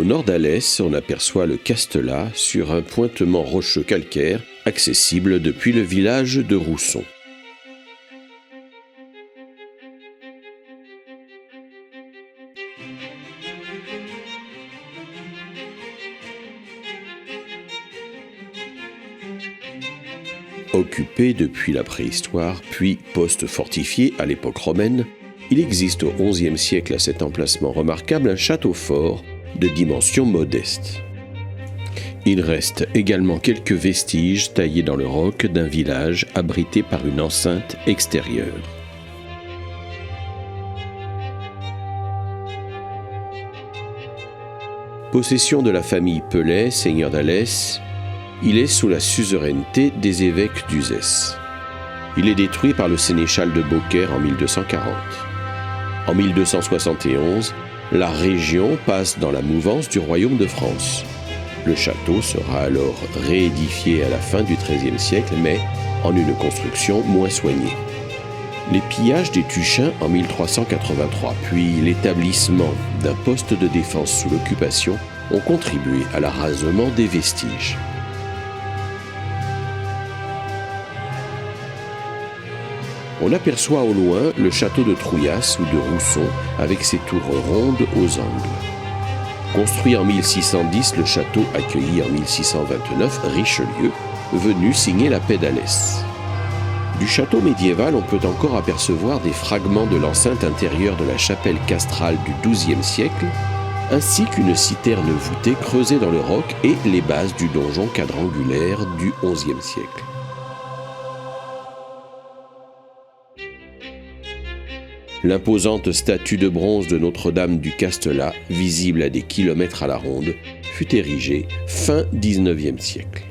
Au nord d'Alès, on aperçoit le Castelat sur un pointement rocheux calcaire accessible depuis le village de Rousson. Occupé depuis la préhistoire, puis post-fortifié à l'époque romaine, il existe au XIe siècle à cet emplacement remarquable un château fort de dimensions modestes. Il reste également quelques vestiges taillés dans le roc d'un village abrité par une enceinte extérieure. Possession de la famille Pellet, seigneur d'Alès, il est sous la suzeraineté des évêques d'Uzès. Il est détruit par le sénéchal de Beaucaire en 1240. En 1271, la région passe dans la mouvance du royaume de France. Le château sera alors réédifié à la fin du XIIIe siècle, mais en une construction moins soignée. Les pillages des Tuchins en 1383, puis l'établissement d'un poste de défense sous l'occupation ont contribué à l'arasement des vestiges. On aperçoit au loin le château de Trouillas ou de Rousson avec ses tours rondes aux angles. Construit en 1610, le château accueillit en 1629 Richelieu, venu signer la paix d'Alès. Du château médiéval, on peut encore apercevoir des fragments de l'enceinte intérieure de la chapelle castrale du XIIe siècle, ainsi qu'une citerne voûtée creusée dans le roc et les bases du donjon quadrangulaire du XIe siècle. L'imposante statue de bronze de Notre-Dame du Castelat, visible à des kilomètres à la ronde, fut érigée fin XIXe siècle.